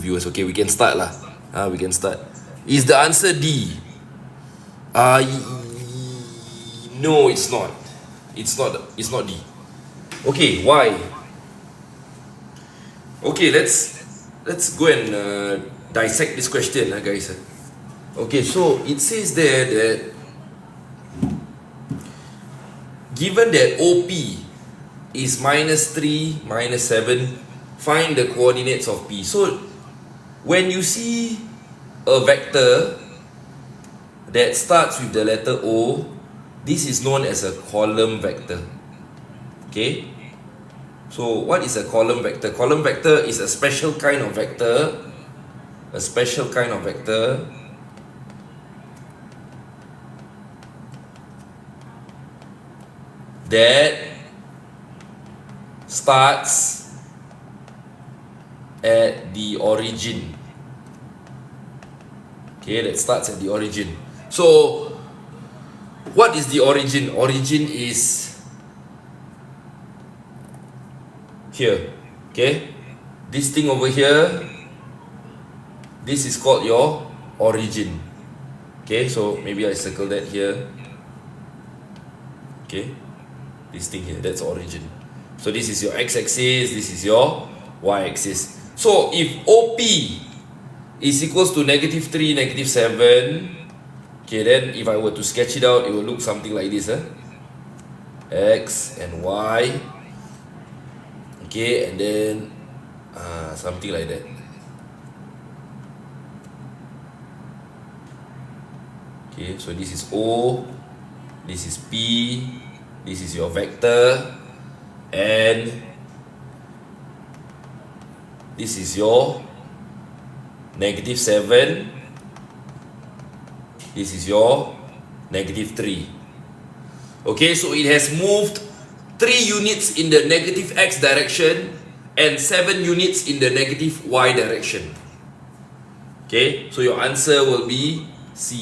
viewers. Okay, we can start lah. We can start. Is the answer D? No, it's not. It's not D. Okay, why? Okay, let's go and dissect this question, guys. Okay, so it says there that given that OP is -3, -7, find the coordinates of P. So when you see a vector that starts with the letter O, this is known as a column vector. Okay? So what is a column vector? Column vector is a special kind of vector. A special kind of vector that starts at the origin. Okay, that starts at the origin. So, what is the origin? Origin is here. Okay, this thing over here, this is called your origin. Okay, so maybe I circle that here. Okay, this thing here, that's origin. So this is your x-axis, this is your y-axis. So if OP is equals to -3, -7, okay, then if I were to sketch it out, it will look something like this. X and Y. Okay, and then something like that. Okay, so this is O, this is P, this is your vector, and this is your -7, this is your -3. Okay, so it has moved 3 units in the negative x direction and 7 units in the negative y direction. Okay, so your answer will be C.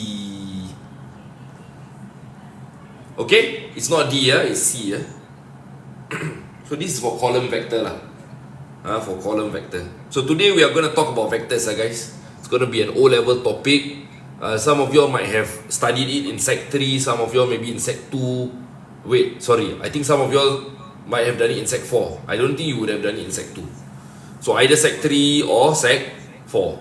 Okay, it's not D, it's C. So this is for column vector lah. For column vector. So today we are going to talk about vectors, guys. It's going to be an O-level topic. Some of you all might have studied it in Sec 3, some of you all maybe in Sec 2. Wait, sorry. I think some of you all might have done it in Sec 4. I don't think you would have done it in Sec 2. So either Sec 3 or Sec 4.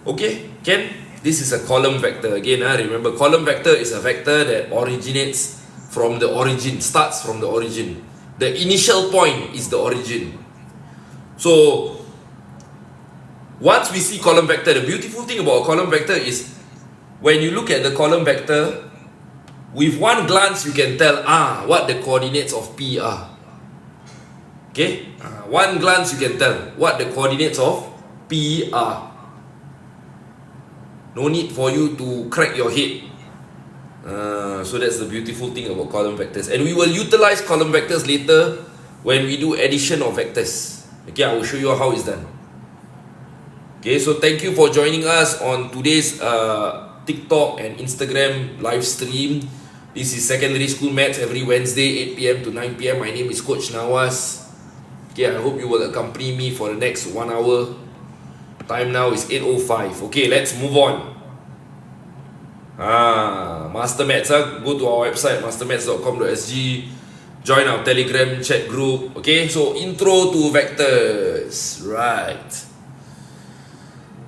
Okay, Ken? This is a column vector. Again, remember, column vector is a vector that originates from the origin, starts from the origin. The initial point is the origin. So, once we see column vector, the beautiful thing about a column vector is when you look at the column vector, with one glance you can tell what the coordinates of P are. Okay? One glance you can tell what the coordinates of P are. No need for you to crack your head. So that's the beautiful thing about column vectors. And we will utilize column vectors later when we do addition of vectors. Okay, I will show you how it's done. Okay, so thank you for joining us on today's TikTok and Instagram live stream. This is Secondary School Maths every Wednesday, 8 PM to 9 PM. My name is Coach Nawas. Okay, I hope you will accompany me for the next 1 hour. Time now is 8:05. Okay, let's move on. MasterMaths, go to our website, mastermaths.com.sg. Join our Telegram chat group. Okay, so intro to vectors. Right.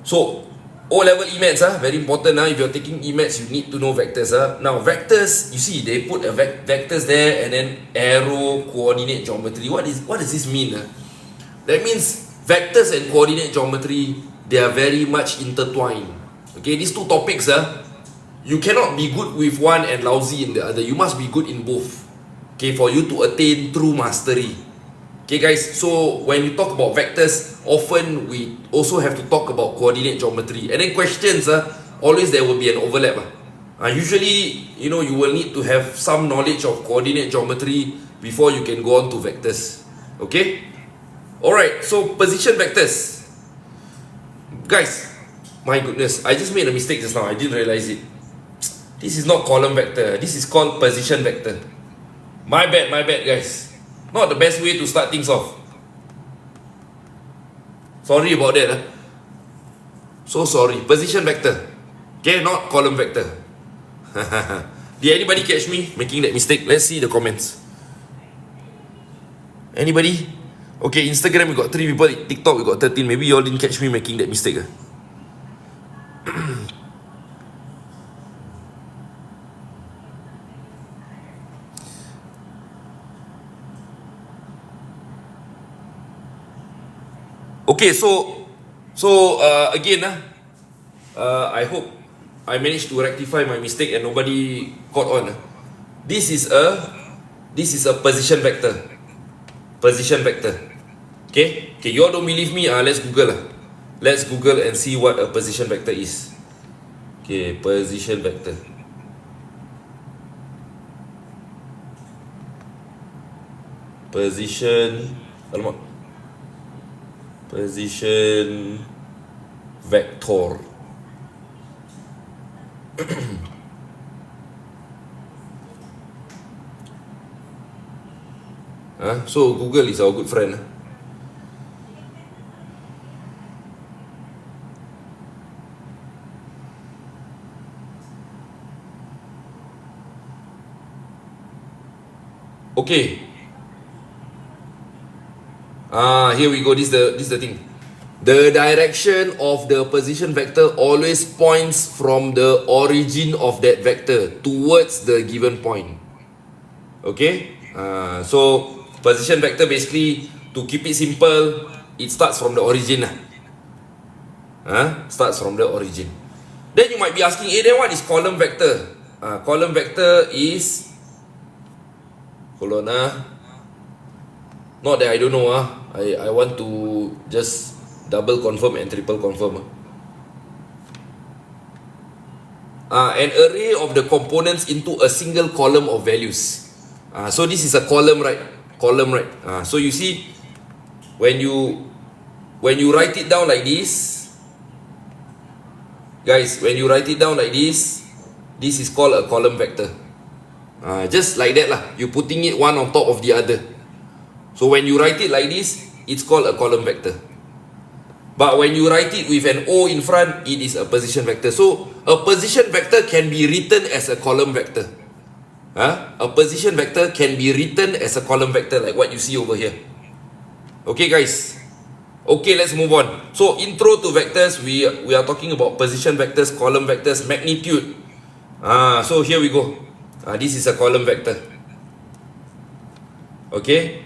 So, O-level E-Maths, very important. If you're taking E-Maths, you need to know vectors. Now, vectors, you see, they put a vectors there and then arrow coordinate geometry. What does this mean? That means vectors and coordinate geometry, they are very much intertwined. Okay, these two topics, you cannot be good with one and lousy in the other. You must be good in both. Okay, for you to attain true mastery. Okay, guys, so when you talk about vectors, often we also have to talk about coordinate geometry. And then questions, always there will be an overlap. Usually, you will need to have some knowledge of coordinate geometry before you can go on to vectors. Okay? Alright, so position vectors. Guys, my goodness, I just made a mistake just now. I didn't realize it. This is not column vector. This is called position vector. My bad, guys. Not the best way to start things off. Sorry about that. So sorry. Position vector. Okay, not column vector. Did anybody catch me making that mistake? Let's see the comments. Anybody? Okay, Instagram we got 3 people, TikTok we got 13. Maybe you all didn't catch me making that mistake. Okay, so again, I hope I managed to rectify my mistake and nobody caught on. This is a position vector. Position vector. Okay, you all don't believe me? Let's Google. Let's Google and see what a position vector is. Okay, position vector. Position vector. So Google is our good friend. Okay. Here we go. This is the thing. The direction of the position vector always points from the origin of that vector towards the given point. Okay. So position vector, basically, to keep it simple, it starts from the origin. Starts from the origin. Then you might be asking, then what is column vector? Column vector is, hold on. Not that I don't know. I want to just double confirm and triple confirm. An array of the components into a single column of values. So this is a column, right? So you see, when you write it down like this, guys, when you write it down like this is called a column vector. Just like that lah. You putting it one on top of the other. So when you write it like this, it's called a column vector. But when you write it with an O in front, it is a position vector. So a position vector can be written as a column vector. A position vector can be written as a column vector, like what you see over here. Okay, guys. Okay, let's move on. So intro to vectors, we are talking about position vectors, column vectors, magnitude. So here we go. This is a column vector. Okay.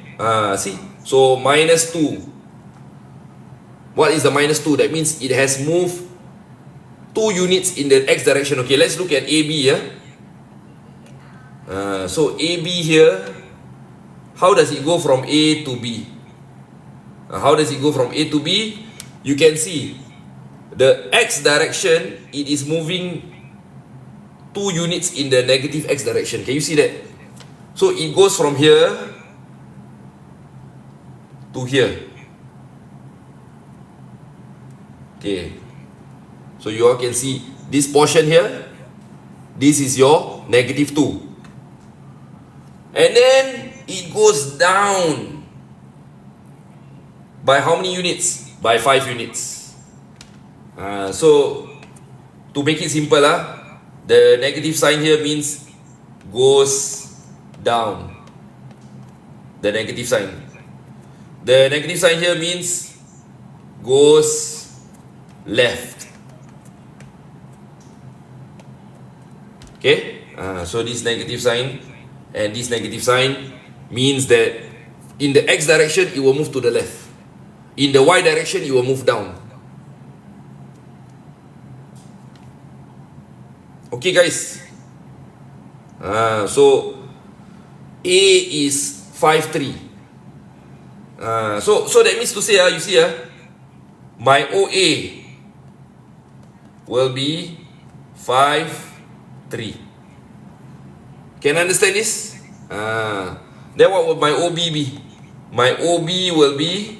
See. So minus 2. What is the minus 2? That means it has moved 2 units in the x direction. Okay, let's look at AB. So AB here, how does it go from A to B? How does it go from A to B? You can see the x direction, it is moving 2 units in the negative x direction. Can you see that? So it goes from here to here. Okay. So you all can see this portion here. This is your negative 2. And then it goes down by how many units? By 5 units. So to make it simple, the negative sign here means goes down. The negative sign. The negative sign here means goes left. Okay? So this negative sign and this negative sign means that in the x direction it will move to the left. In the y direction it will move down. Okay, guys. So A is 5, 3. So that means to say, you see, my OA will be 5, 3. Can you understand this? Then what would my OB be? My OB will be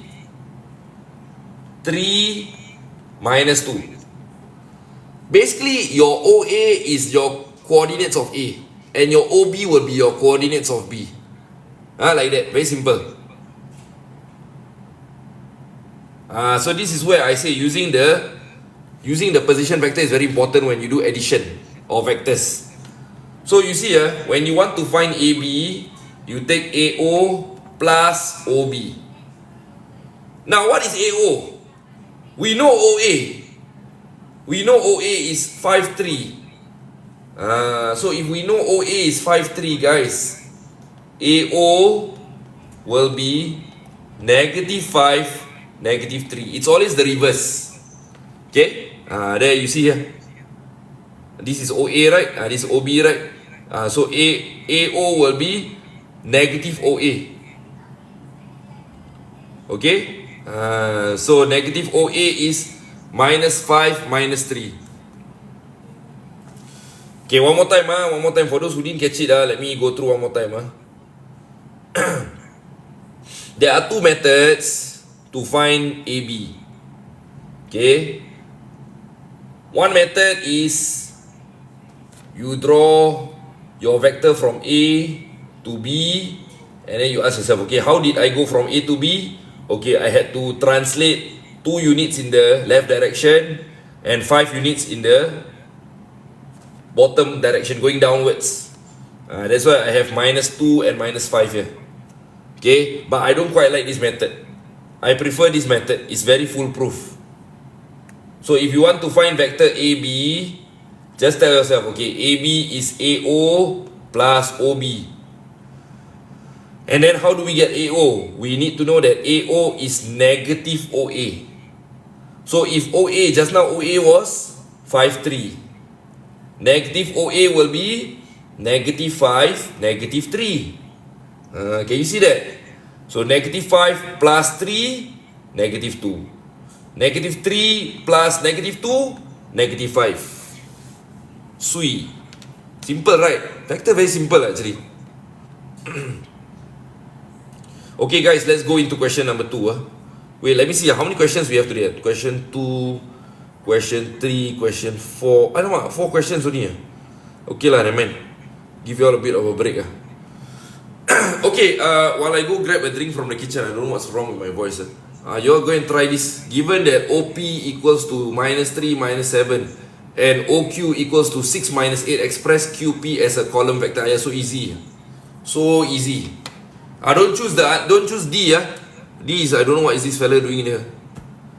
3 minus 2. Basically, your OA is your coordinates of A, and your OB will be your coordinates of B. Like that, very simple. So this is where I say using the position vector is very important when you do addition of vectors. So you see when you want to find AB, you take AO plus OB. Now what is AO? We know OA. We know OA is 5,3. So if we know OA is 5,3, guys, AO will be -5, -3. It's always the reverse. Okay? There you see here. This is OA, right? This is OB, right? So AO will be -OA. Okay? So -OA is -5, -3. Okay, one more time. One more time. For those who didn't catch it, let me go through one more time. There are two methods to find AB. Okay. One method is you draw your vector from A to B, and then you ask yourself, okay, how did I go from A to B? Okay, I had to translate 2 units in the left direction and 5 units in the bottom direction, going downwards. That's why I have -2 and -5 here. Okay, but I don't quite like this method. I prefer this method. It's very foolproof. So if you want to find vector AB, just tell yourself, okay, AB is AO plus OB. And then how do we get AO? We need to know that AO is -OA. So if OA, just now OA was 5,3. -OA will be -5, -3. Can you see that? So -5 plus 3, -2. -3 plus -2, -5. Sui. Simple, right? Vector very simple actually. Okay guys, let's go into question number 2. Wait, let me see how many questions we have today. Question 2, question 3, question 4. I don't know, 4 questions only. Okay lah, man. Give you all a bit of a break. Okay, while I go grab a drink from the kitchen, I don't know what's wrong with my voice. You all go and try this. Given that OP equals to -3, -7, and OQ equals to 6 minus 8, express QP as a column vector. So easy. So easy. Don't choose D. D is, I don't know what is this fella doing here.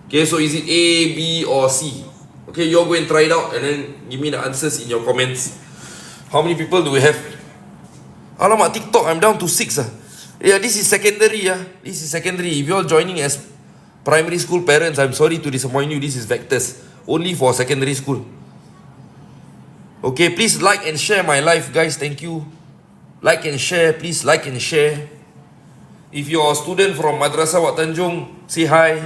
Okay, so is it A, B or C? Okay, you all go and try it out and then give me the answers in your comments. How many people do we have? Alamak, TikTok, I'm down to 6. Yeah, this is secondary. This is secondary. If you all joining as primary school parents, I'm sorry to disappoint you. This is vectors. Only for secondary school. Okay, please like and share my live, guys. Thank you. Like and share. Please like and share. If you're a student from Madrasah Wat Tanjung, say hi.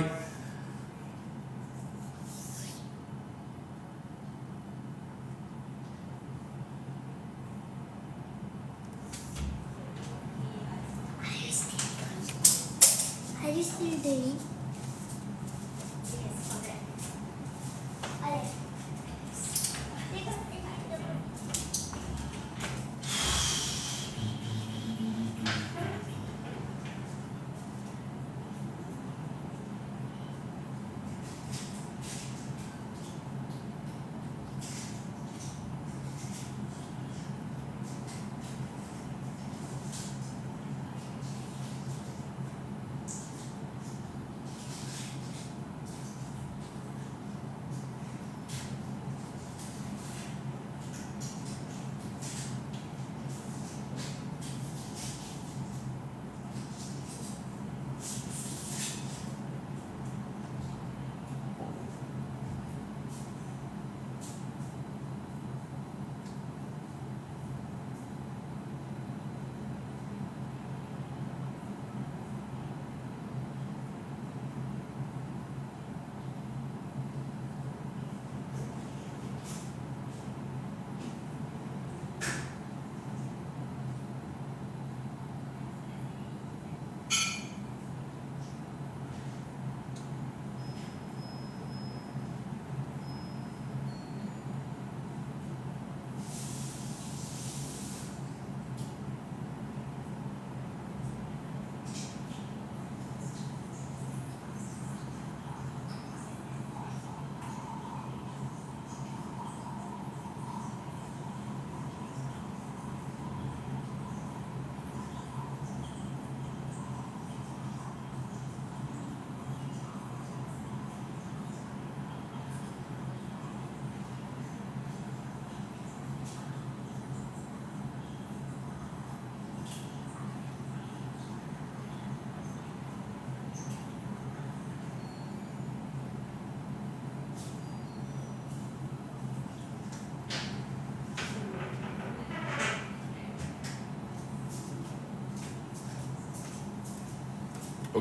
Are you still doing?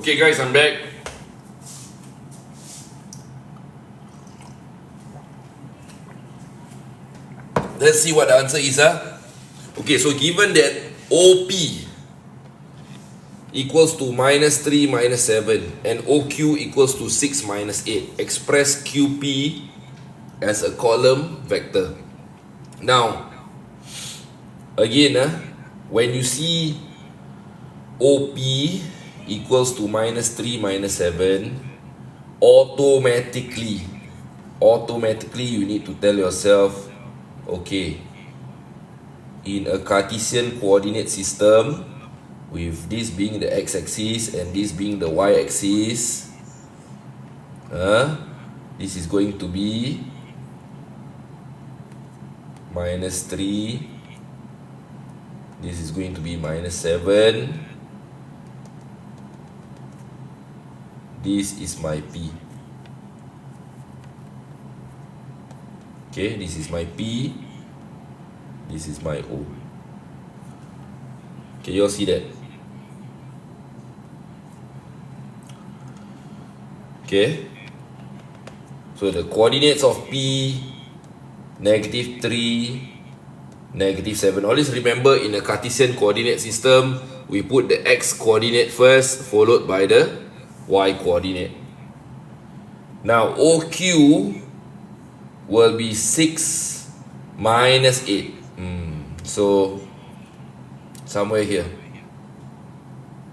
Okay guys, I'm back. Let's see what the answer is. Okay, so given that OP equals to minus 3 minus 7 and OQ equals to 6 minus 8, express QP as a column vector. Now, again, when you see OP equals to minus 3 minus 7, automatically you need to tell yourself, okay, in a Cartesian coordinate system, with this being the x-axis and this being the y-axis, this is going to be minus 3, this is going to be minus 7, this is my P. Okay, this is my P, this is my O. Can you all see that? Okay, so the coordinates of P, negative 3, negative 7. Always remember, in a Cartesian coordinate system, we put the x coordinate first, followed by the y coordinate. Now OQ will be 6 minus 8. So somewhere here.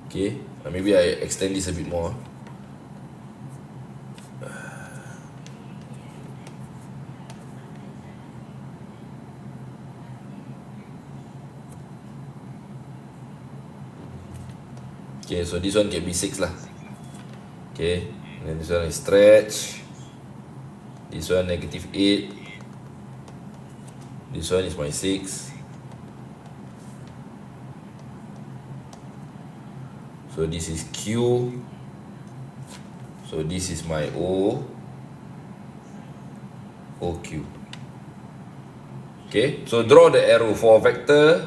Okay, maybe I extend this a bit more. Okay, so this one can be 6 lah. Okay, and then this one is stretch. This one negative 8. This one is my 6. So this is Q. So this is my O. OQ. Okay, so draw the arrow for vector.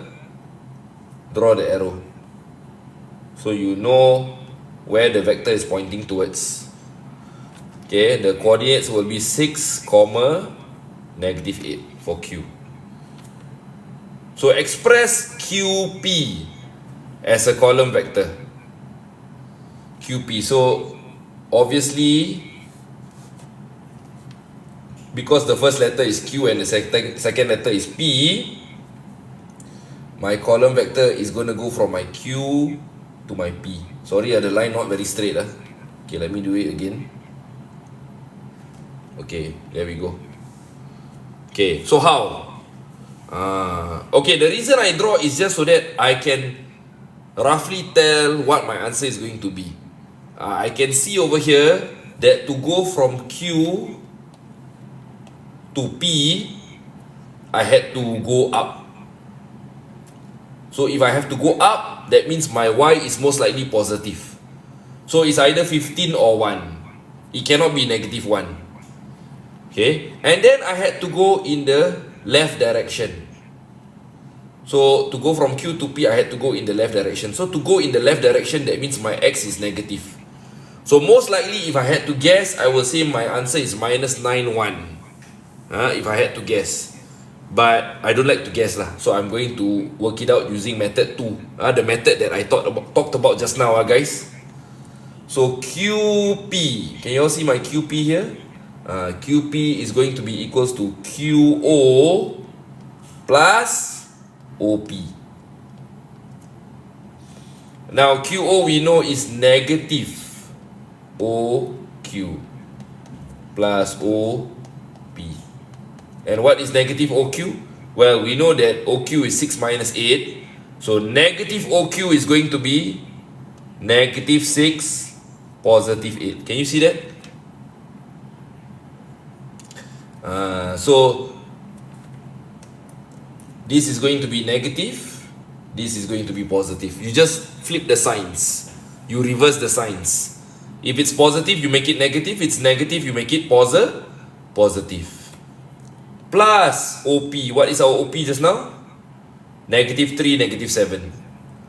Draw the arrow, so you know where the vector is pointing towards. Okay, the coordinates will be 6, negative 8 for Q. So express QP as a column vector. QP. So obviously, because the first letter is Q and the second letter is P, my column vector is going to go from my Q to my P. Sorry, the line not very straight. Okay, let me do it again. Okay, there we go. Okay, so how? Okay, the reason I draw is just so that I can roughly tell what my answer is going to be. I can see over here that to go from Q to P, I had to go up. So if I have to go up, that means my y is most likely positive. So it's either 15 or 1. It cannot be negative 1. Okay, and then I had to go in the left direction. So to go from Q to P, I had to go in the left direction. So to go in the left direction, that means my x is negative. So most likely, if I had to guess, I will say my answer is minus 9, 1. If I had to guess. But I don't like to guess lah. So I'm going to work it out using method 2. The method that I talked about just now, guys. So QP. Can you all see my QP here? QP is going to be equals to QO plus OP. Now QO we know is negative OQ plus OP. And what is negative OQ? Well, we know that OQ is 6 minus 8. So negative OQ is going to be negative 6, positive 8. Can you see that? So this is going to be negative. This is going to be positive. You just flip the signs. You reverse the signs. If it's positive, you make it negative. If it's negative, you make it positive. Plus OP. What is our OP just now? Negative 3, negative 7.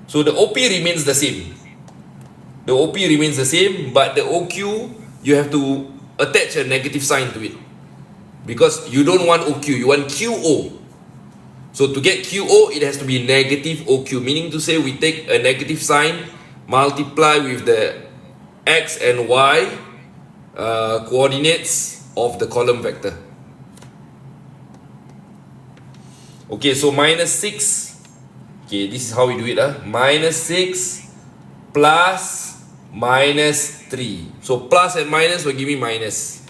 So the OP remains the same. The The OP remains the same, but the OQ, you have to attach a negative sign to it. Because you don't want OQ, you want QO. So to get QO, it has to be negative OQ, meaning to say we take a negative sign, multiply with the X and Y coordinates of the column vector. Okay, so minus 6. Okay, this is how we do it. Minus 6 plus minus 3. So plus and minus will give me minus.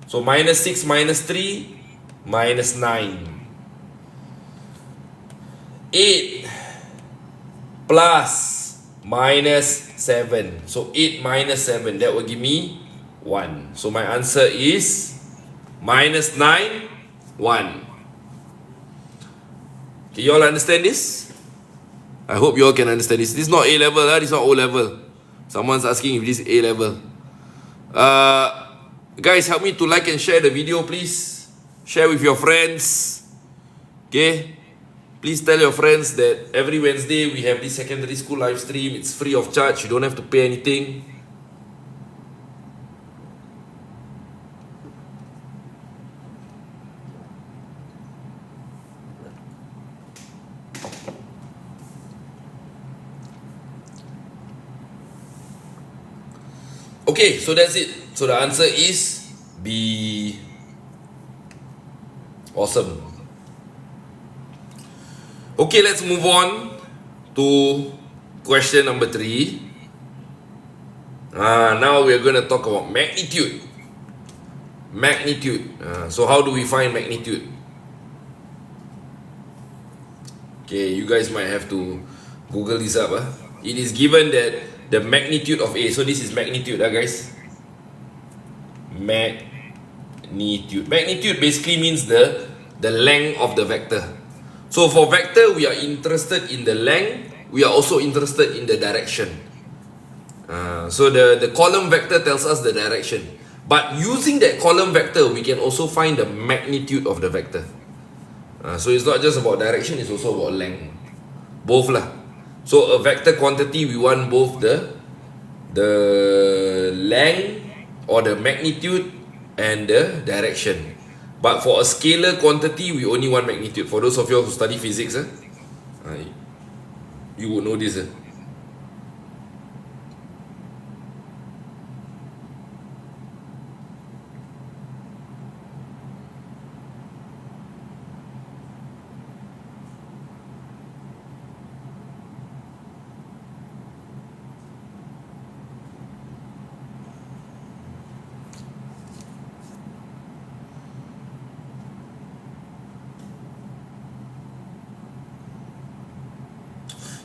So minus 6 minus 3, minus 9. 8 plus minus 7. So 8 minus 7, that will give me 1. So my answer is minus 9, 1. Okay, you all understand this? I hope you all can understand this. This is not A level, this is not O level. Someone's asking if this is A level. Guys, help me to like and share the video, please. Share with your friends. Okay? Please tell your friends that every Wednesday we have this secondary school live stream. It's free of charge. You don't have to pay anything. Okay, so that's it. So the answer is B. Awesome. Okay, let's move on to question number 3. Now we're going to talk about magnitude. Magnitude. So how do we find magnitude? Okay, you guys might have to Google this up. It is given that the magnitude of A. So this is magnitude, guys. Magnitude. Magnitude basically means the length of the vector. So for vector, we are interested in the length. We are also interested in the direction. So the column vector tells us the direction. But using that column vector, we can also find the magnitude of the vector. So it's not just about direction, it's also about length. Both lah. So a vector quantity, we want both the length or the magnitude and the direction. But for a scalar quantity, we only want magnitude. For those of you who study physics, you would know this.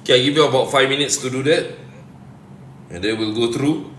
Okay, I give you about 5 minutes to do that, and then we'll go through.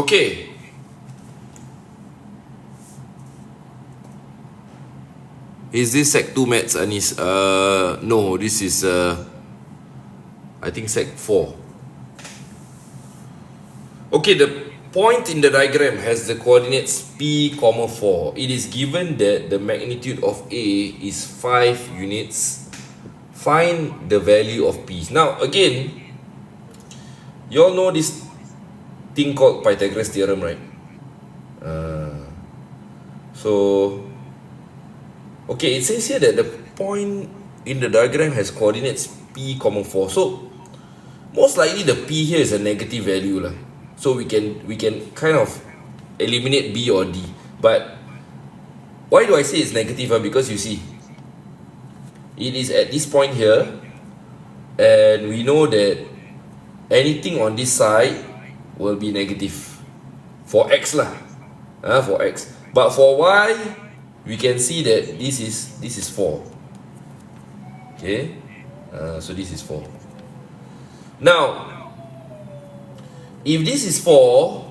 Okay. Is this Sec 2 Maths, Anis? No, this is I think Sec 4. Okay, the point in the diagram has the coordinates p, 4. It is given that the magnitude of A is 5 units. Find the value of p. Now, again, you all know this thing called Pythagoras theorem, right? Okay, it says here that the point in the diagram has coordinates p, 4. So, most likely the p here is a negative value lah. So we can kind of eliminate b or d. But why do I say it's negative? Because you see, it is at this point here, and we know that anything on this side will be negative for x lah, for x. But for y, we can see that this is 4. Okay, so this is 4. Now, if this is 4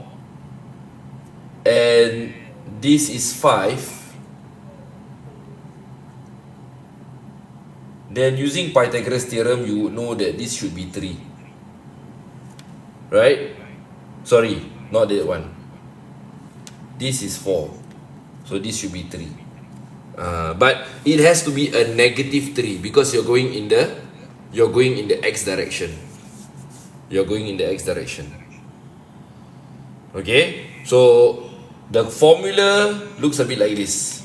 and this is 5, then using Pythagoras theorem, you would know that this should be 3. Right? Sorry, not that one. This is 4. So this should be 3. But it has to be a negative 3 because you're going in the x direction. You're going in the x direction. Okay? So the formula looks a bit like this.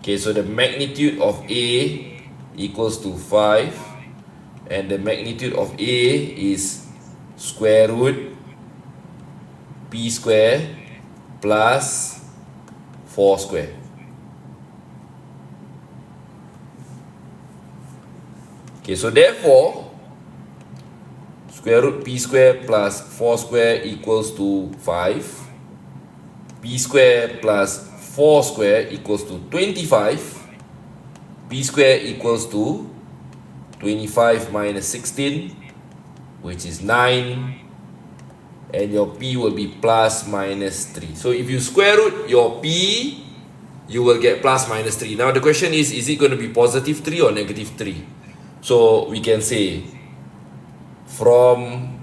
Okay, so the magnitude of A equals to 5, and the magnitude of A is square root p square plus 4 square. Okay, so therefore, square root p square plus 4 square equals to 5. P square plus 4 square equals to 25. P square equals to 25 minus 16, which is 9. And your p will be plus minus 3. So if you square root your p, you will get plus minus 3. Now the question is it going to be positive 3 or negative 3? So we can say from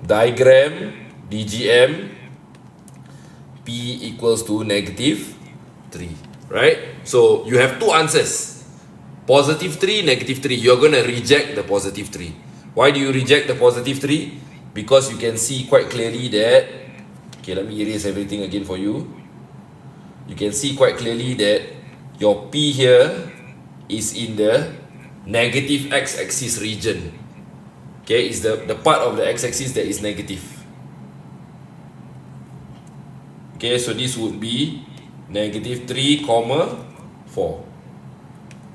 diagram DGM, p equals to negative 3, right? So you have two answers, positive 3, negative 3. You're going to reject the positive 3. Why do you reject the positive 3? Because you can see quite clearly that, okay, let me erase everything again for you. You can see quite clearly that your p here is in the negative x-axis region. Okay, it's the part of the x-axis that is negative. Okay, so this would be negative 3, 4.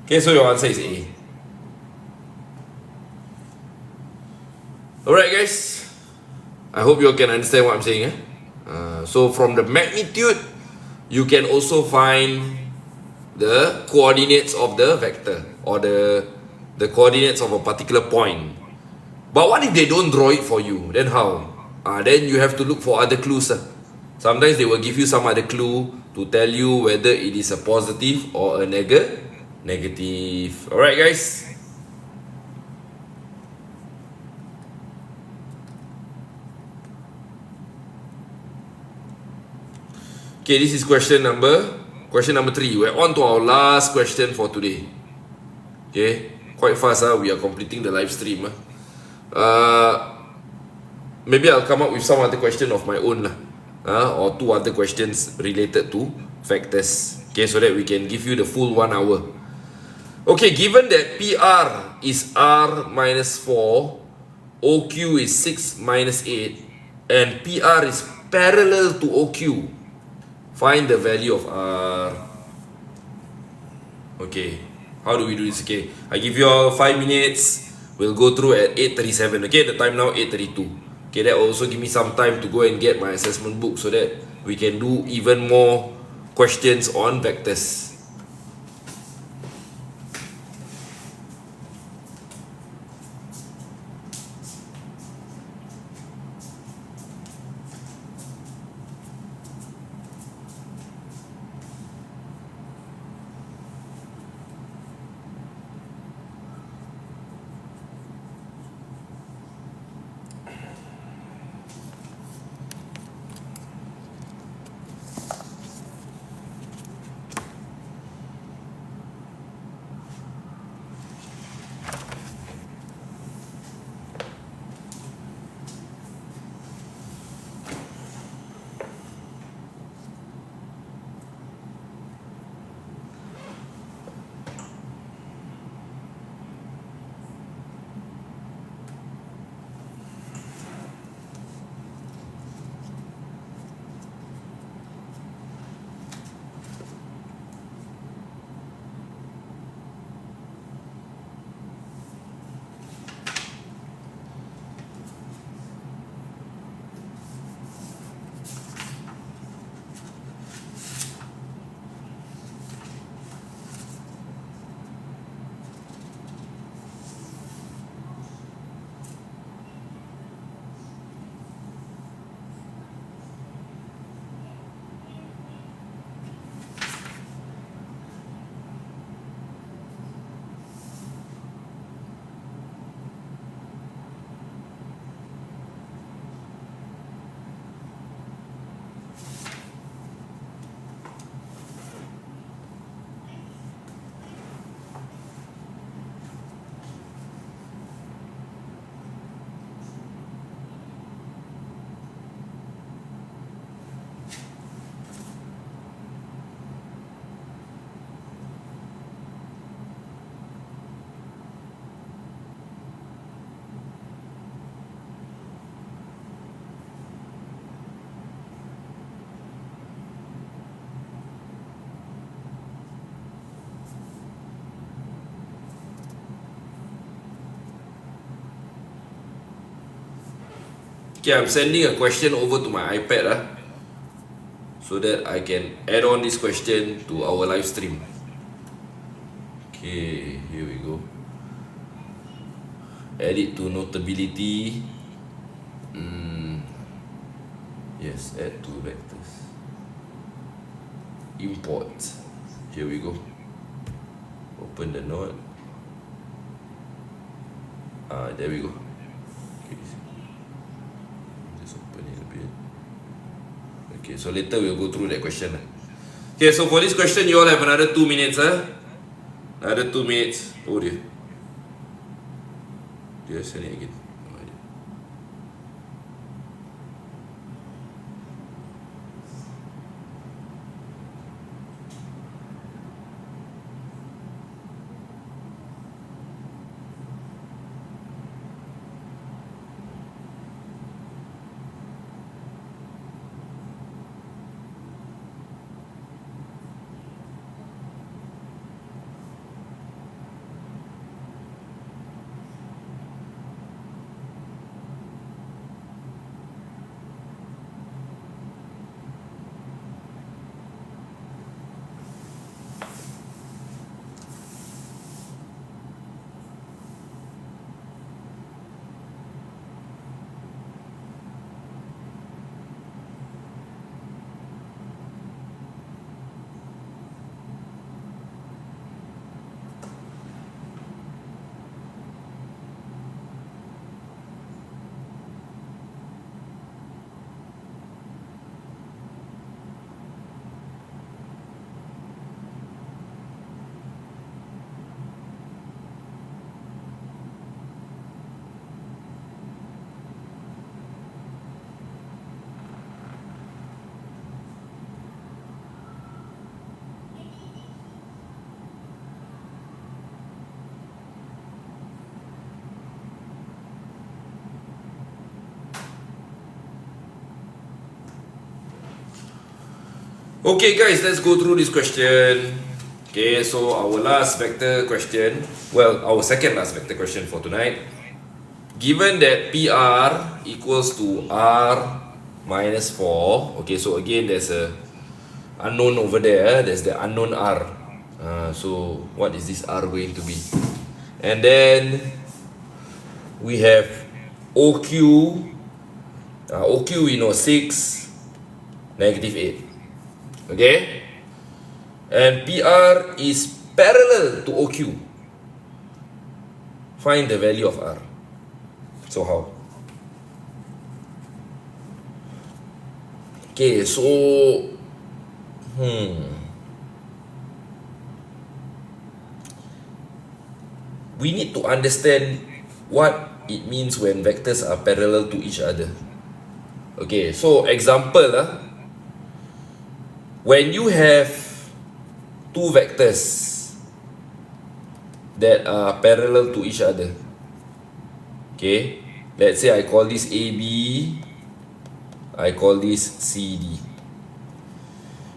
Okay, so your answer is A. Alright guys, I hope you all can understand what I'm saying. So from the magnitude, you can also find the coordinates of the vector, or the coordinates of a particular point. But what if they don't draw it for you? Then how? Then you have to look for other clues. Sometimes they will give you some other clue to tell you whether it is a positive or a negative. Alright guys. Okay, this is question number 3. We're on to our last question for today. Okay, quite fast. We are completing the live stream. Maybe I'll come up with some other question of my own, or two other questions related to factors. Okay, so that we can give you the full 1 hour. Okay, given that PR is R minus 4, OQ is 6 minus 8, and PR is parallel to OQ, find the value of R. Okay, how do we do this? Okay, I give you all 5 minutes. We'll go through at 8:37. Okay, the time now 8:32. Okay, that will also give me some time to go and get my assessment book so that we can do even more questions on vectors. Okay, I'm sending a question over to my iPad so that I can add on this question to our live stream. Okay, here we go. Add it to notability. Yes, add to vectors. Import. Here we go. Open the note. There we go. Okay. Just open it a bit. Okay, so later we'll go through that question. Okay, so for this question, you all have another 2 minutes. Another 2 minutes. Oh dear. Did I send it again? No, I didn't. Okay guys, let's go through this question. Okay, so our last vector question, well, our second last vector question for tonight. Given that PR equals to R minus 4, okay, so again there's a unknown over there, there's the unknown R. So what is this R going to be? And then we have OQ, OQ we know 6, negative 8. Okay, and PR is parallel to OQ. Find the value of R. So how? Okay, so we need to understand what it means when vectors are parallel to each other. Okay, so example when you have two vectors that are parallel to each other, okay, let's say I call this AB, I call this CD.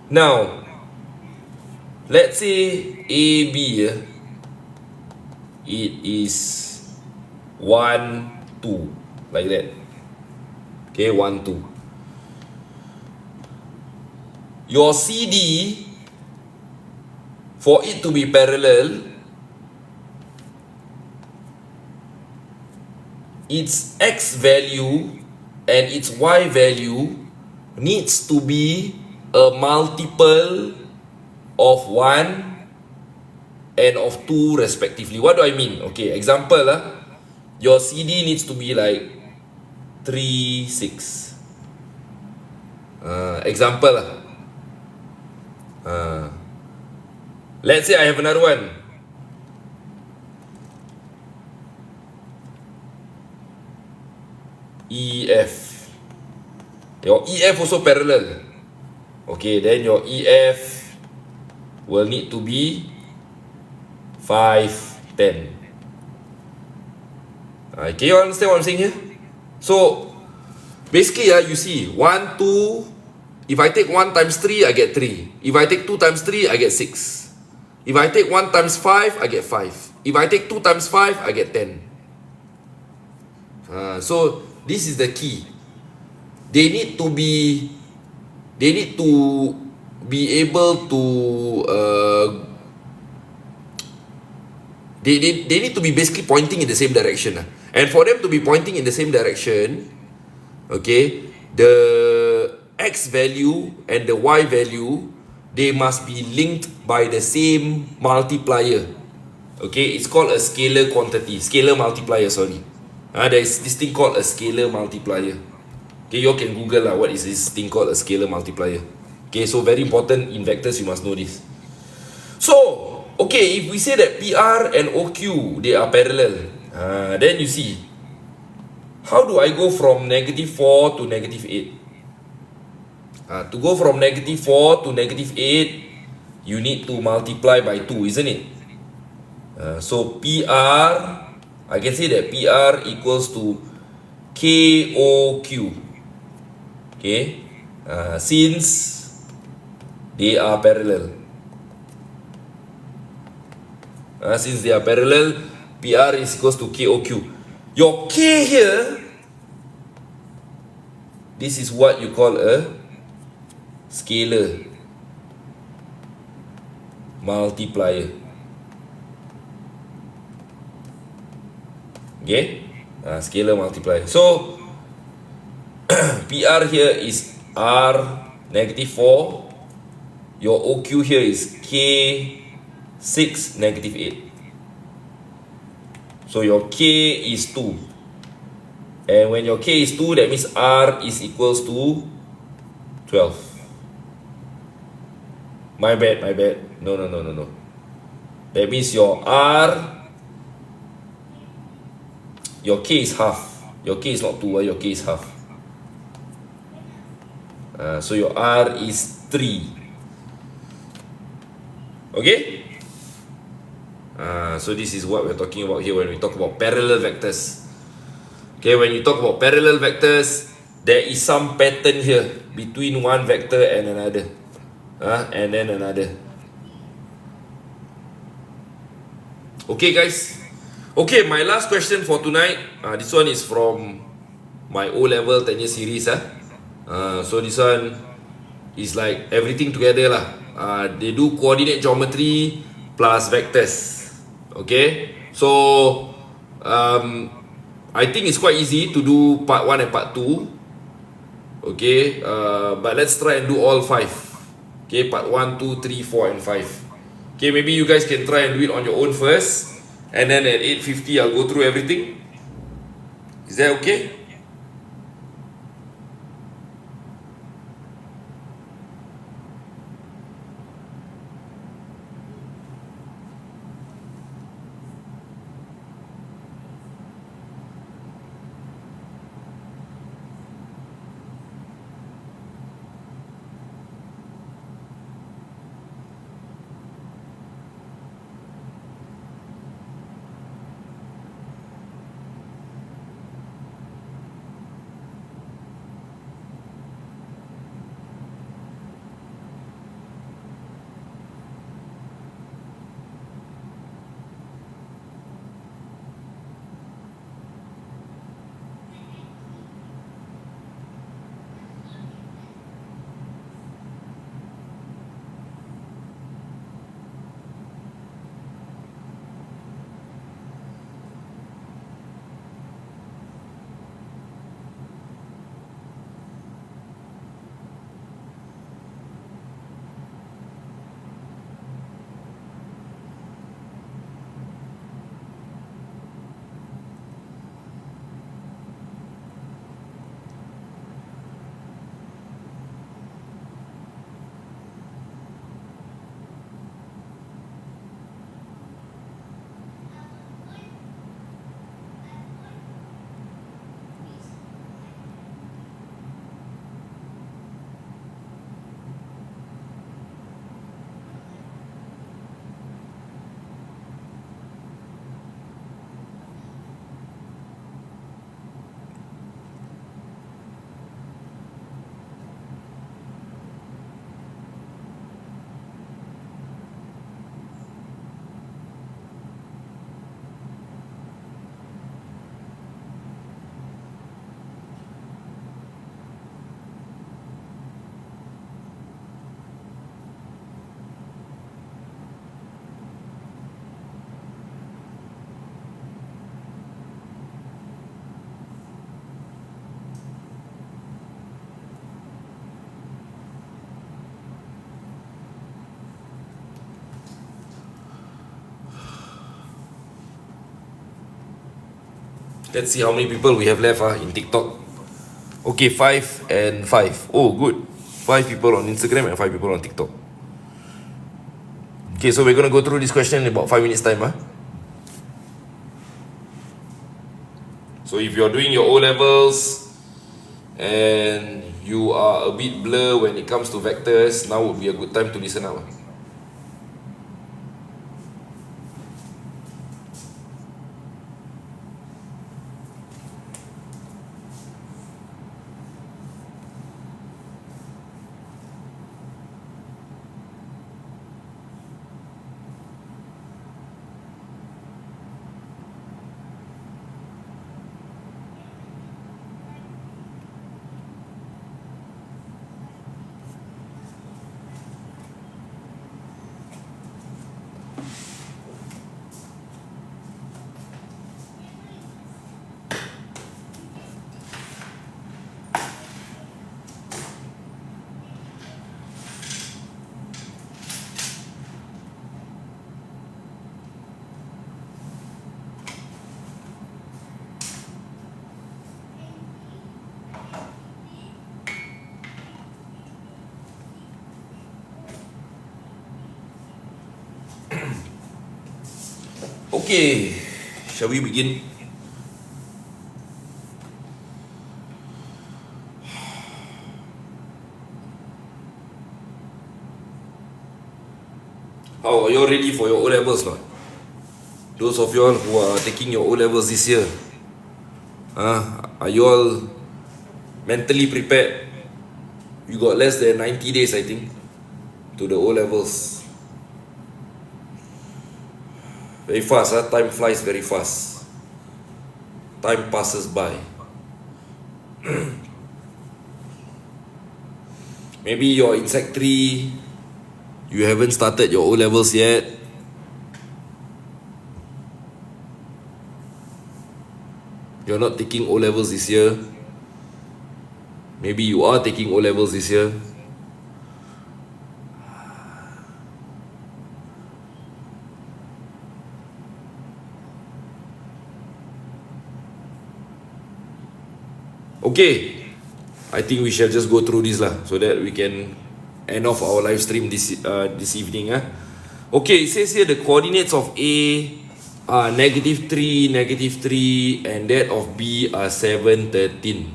Now, let's say AB, it is 1, 2, like that. Okay, 1, 2. Your CD, for it to be parallel, its X value and its Y value needs to be a multiple of 1 and of 2 respectively. What do I mean? Okay, example, your CD needs to be like 3, 6. Example, let's say I have another one. EF. Your EF also parallel. Okay, then your EF will need to be 5, 10. Can you understand what I'm saying here? So basically, you see 1, 2. If I take 1 times 3, I get 3. If I take 2 times 3, I get 6. If I take 1 times 5, I get 5. If I take 2 times 5, I get 10. So this is the key. they need to be able to they need to be basically pointing in the same direction. And for them to be pointing in the same direction, okay, the x value and the y value, they must be linked by the same multiplier. Okay, it's called a scalar quantity, scalar multiplier, sorry. There is this thing called a scalar multiplier. Okay, you all can Google what is this thing called a scalar multiplier. Okay, so very important in vectors, you must know this. So, okay, if we say that PR and OQ, they are parallel, then you see, how do I go from -4 to -8? To go from -4 to -8, you need to multiply by 2, isn't it? So PR, I can say that PR equals to KOQ. Okay, since they are parallel. Since they are parallel, PR is equals to KOQ. Your K here, this is what you call a scalar multiplier. Okay, scalar multiplier. So PR here is R -4. Your OQ here is K6 -8. So your K is 2. And when your K is 2, that means R is equals to 12. My bad. No. That means your R, your K is half. Your K is not 2, your K is half. So your R is 3. Okay? So this is what we're talking about here when we talk about parallel vectors. Okay, when you talk about parallel vectors, there is some pattern here between one vector and another. And then another. Okay, guys. Okay, my last question for tonight. This one is from my O-level 10-year series. So this one is like everything together lah. They do coordinate geometry plus vectors. Okay, so I think it's quite easy to do part 1 and part 2. Okay, but let's try and do all 5. Okay, part 1, 2, 3, 4 and 5. Okay, maybe you guys can try and do it on your own first, and then at 8:50 I'll go through everything. Is that okay? Let's see how many people we have left in TikTok. Okay, 5 and 5. Oh, good. 5 people on Instagram and 5 people on TikTok. Okay, so we're gonna go through this question in about 5 minutes time. So if you're doing your O-levels and you are a bit blur when it comes to vectors, now would be a good time to listen up. Okay, shall we begin? How are you all ready for your O-levels not? Those of you all who are taking your O-levels this year, are you all mentally prepared? You got less than 90 days, I think, to the O-levels. Very fast, time flies very fast. Time passes by. Maybe you're in Sec 3, you haven't started your O-levels yet. You're not taking O-levels this year. Maybe you are taking O-levels this year. Okay, I think we shall just go through this so that we can end off our live stream this evening. Okay, it says here the coordinates of A are -3, -3, and that of B are 7, 13.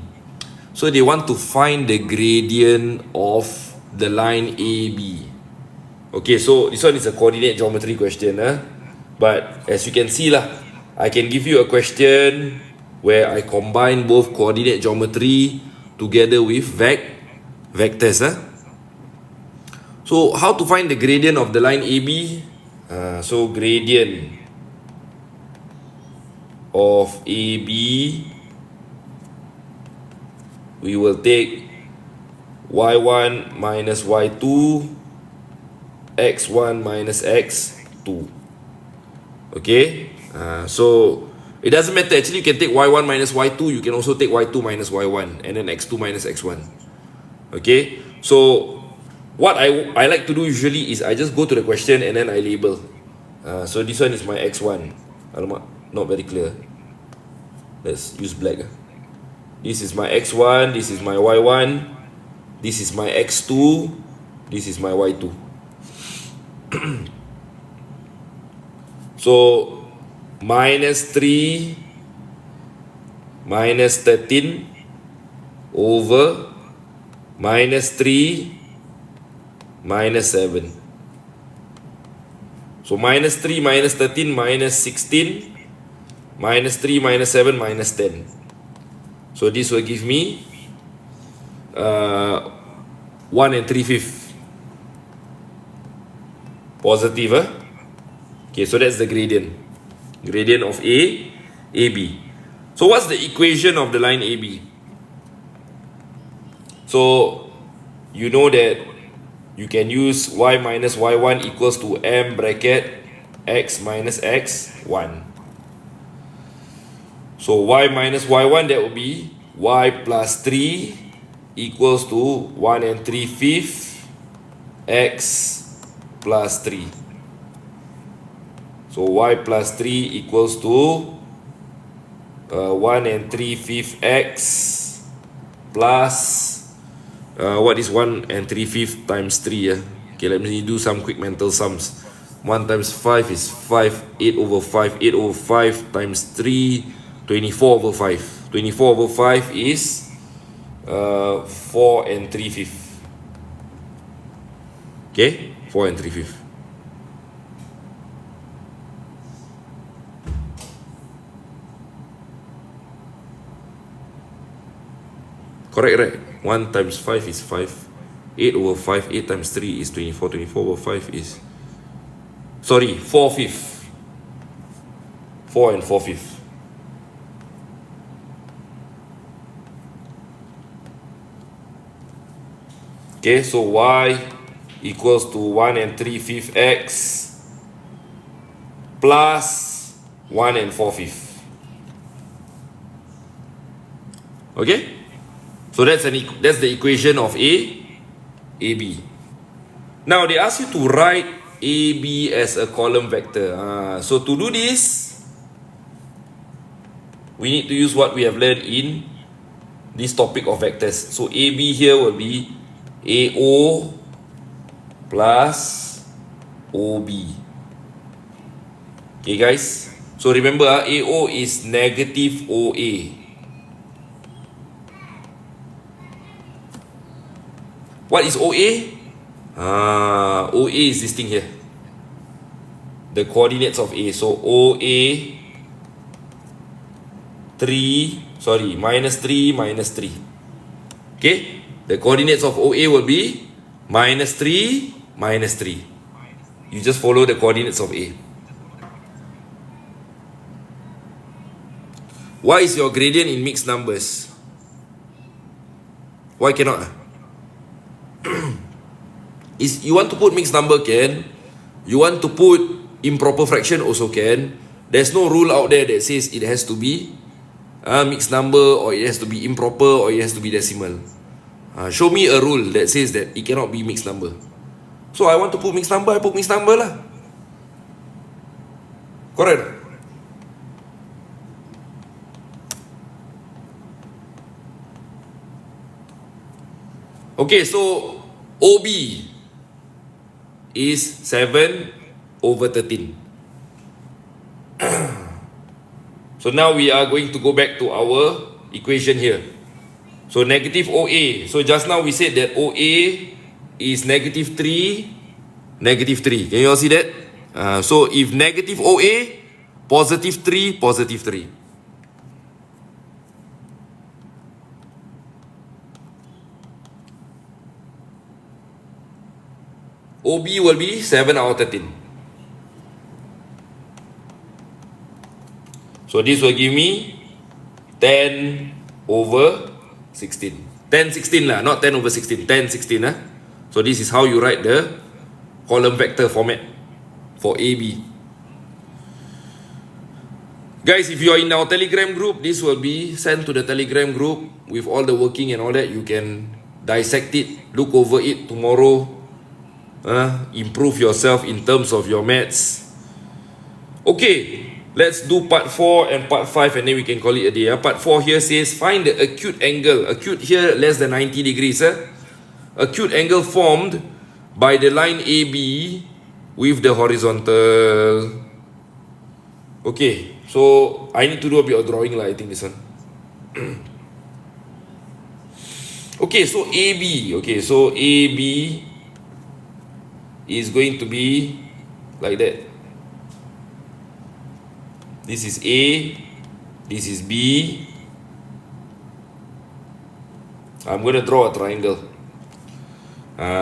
So they want to find the gradient of the line AB. Okay, so this one is a coordinate geometry question. But as you can see I can give you a question where I combine both coordinate geometry together with vectors. So how to find the gradient of the line AB? So gradient of AB, we will take y1 minus y2, x1 minus x2. Okay, so it doesn't matter. Actually, you can take y1 minus y2. You can also take y2 minus y1, and then x2 minus x1. Okay, so what I like to do usually is I just go to the question and then I label. So this one is my x1. Alamak, not very clear. Let's use black. This is my x1. This is my y1. This is my x2. This is my y2. So minus 3 minus 13 over minus 3 minus 7. So minus 3 minus 13 minus 16 minus 3 minus 7 minus 10. So this will give me 1 and 3/5 positive. Okay, so that's the gradient. Gradient of AB. So what's the equation of the line AB? So you know that you can use y minus y1 equals to m bracket x minus x1. So y minus y1, that will be y plus 3 equals to 1 and 3/5 x plus 3. So y plus 3 equals to 1 3/5 x plus what is 1 3/5 times 3? Okay, let me do some quick mental sums. 1 times 5 is 5, 8 over 5, 8 over 5 times 3, 24 over 5. 24 over 5 is 4 3/5. Okay, 4 3/5. Correct, right? 1 times 5 is 5. 8 over 5, 8 times 3 is 24. 24 over 5 is... Sorry, 4/5. 4 and 4/5. Okay, so y equals to 1 3/5 x plus 1 4/5. Okay? So that's the equation of AB. Now they ask you to write AB as a column vector. So to do this, we need to use what we have learned in this topic of vectors. So AB here will be AO plus OB. Okay guys, so remember AO is negative OA. What is OA? OA is this thing here, the coordinates of A. So OA minus 3 minus 3. Okay, the coordinates of OA will be minus 3 minus 3. You just follow the coordinates of A. Why is your gradient in mixed numbers? Why cannot? You want to put mixed number, can. You want to put improper fraction, also can. There's no rule out there that says it has to be mixed number, or it has to be improper, or it has to be decimal. Show me a rule that says that it cannot be mixed number. So I want to put mixed number, I put mixed number lah. Correct? Okay, so OB is 7 over 13. So now we are going to go back to our equation here. So negative OA. So just now we said that OA is negative 3, negative 3. Can you all see that? So if negative OA, positive 3, positive 3. OB will be 7 out of 13. So this will give me 10 over 16. 10, 16 lah, not 10 over 16. 10, 16 lah. So this is how you write the column vector format for AB. Guys, if you are in our Telegram group, this will be sent to the Telegram group with all the working and all that. You can dissect it, look over it tomorrow. Improve yourself in terms of your maths. Okay, let's do part 4 and part 5, and then we can call it a day. Part 4 here says find the acute angle. Acute here less than 90 degrees. Acute angle formed by the line AB with the horizontal. Okay, so I need to do a bit of drawing lah, I think this one. Okay, so AB. Okay, so AB is going to be like that. This is A, this is B. I'm going to draw a triangle.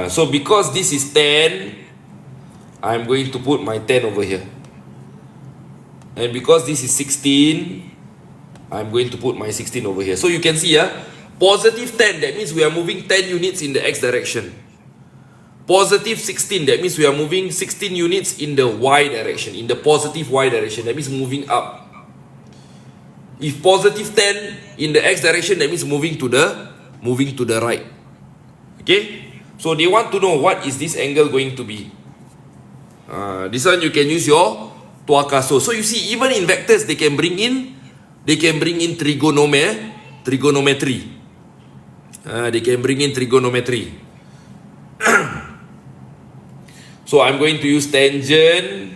So because this is 10, I'm going to put my 10 over here. And because this is 16, I'm going to put my 16 over here. So you can see, positive 10, that means we are moving 10 units in the X direction. Positive 16, that means we are moving 16 units in the Y direction, in the positive Y direction, that means moving up. If positive 10 in the X direction, that means moving to the right. Okay? So they want to know what is this angle going to be. This one you can use your tuakaso. So you see, even in vectors, they can bring in they can bring in trigonometry. They can bring in trigonometry. So I'm going to use tangent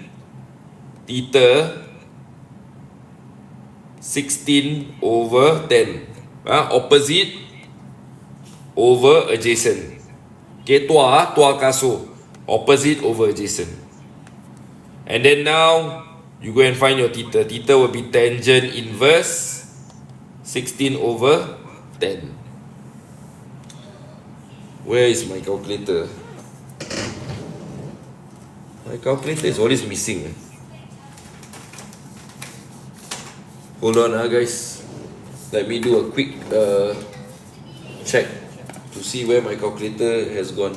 theta 16 over 10. Opposite over adjacent. Okay, tua kaso. Opposite over adjacent. And then now, you go and find your theta. Theta will be tangent inverse 16 over 10. Where is my calculator? My calculator is always missing. Hold on, guys. Let me do a quick check to see where my calculator has gone,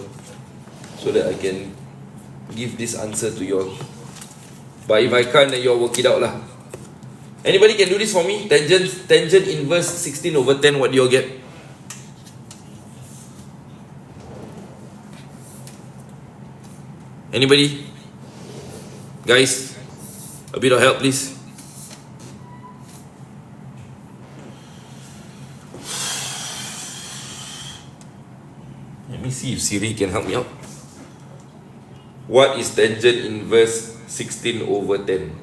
so that I can give this answer to you all. But if I can't, then you all work it out lah. Anybody can do this for me? Tangent inverse 16 over 10. What do you all get? Anybody? Guys, a bit of help, please. Let me see if Siri can help me out. What is tangent inverse 16 over 10?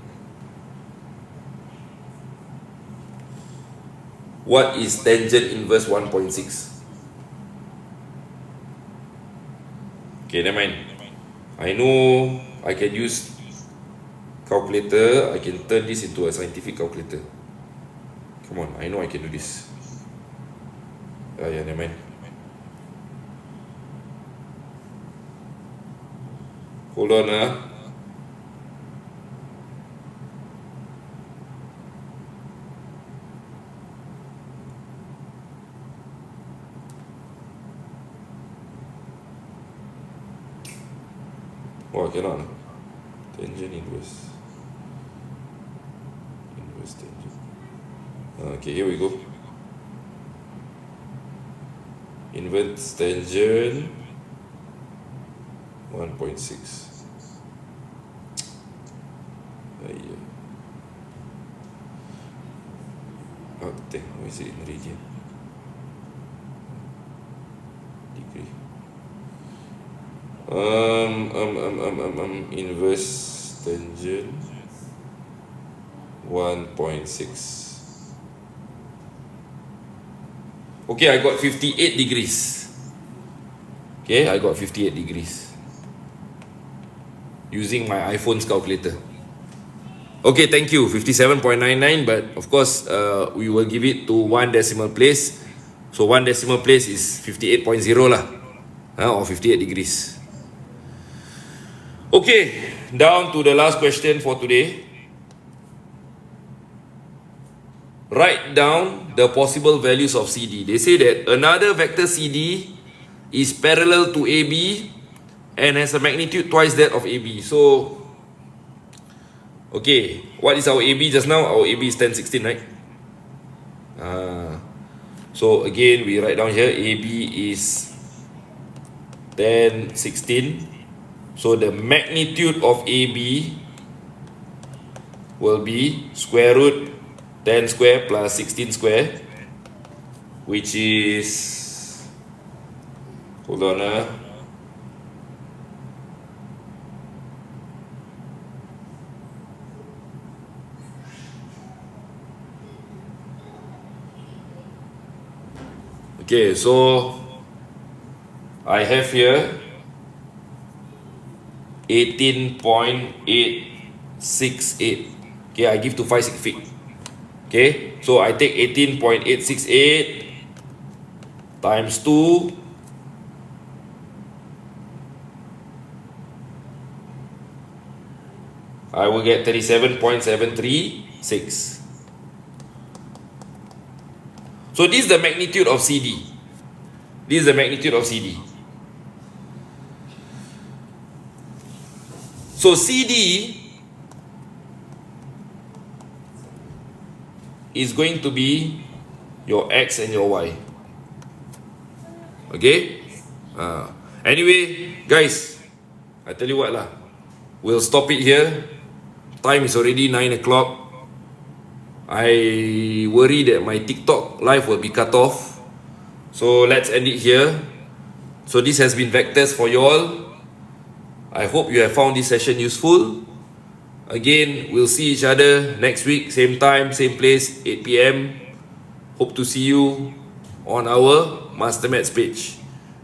What is tangent inverse 1.6? Okay, never mind. I know I can use calculator. I can turn this into a scientific calculator. Come on, I know I can do this. Yeah, never mind. Hold on, Oh, I cannot. Tangent inverse. Inverse tangent. Okay, here we go. Inverse tangent 1.6. What is it in radian? Degree. Inverse tangent 1.6. Okay, I got 58 degrees. Okay, I got 58 degrees using my iPhone's calculator. Okay, thank you. 57.99, but of course, we will give it to one decimal place. So one decimal place is 58.0 lah, or 58 degrees. Okay, down to the last question for today. Write down the possible values of CD. They say that another vector CD is parallel to AB and has a magnitude twice that of AB. So, okay, what is our AB just now? Our AB is 10, 16, right? So again, we write down here AB is 10, 16. So the magnitude of AB will be square root 10 square plus 16 square, which is, hold on, okay, so I have here 18.868. Okay, I give to 5 feet. Okay, so I take 18.868 times 2 I will get 37.736. So this is the magnitude of CD. This is the magnitude of CD. So CD is going to be your X and your Y. Okay? Anyway, guys, I tell you what lah. We'll stop it here. Time is already 9 o'clock. I worry that my TikTok live will be cut off. So let's end it here. So this has been Vectors for you all. I hope you have found this session useful. Again, we'll see each other next week, same time, same place, 8 p.m. Hope to see you on our MasterMaths page.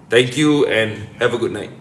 Thank you and have a good night.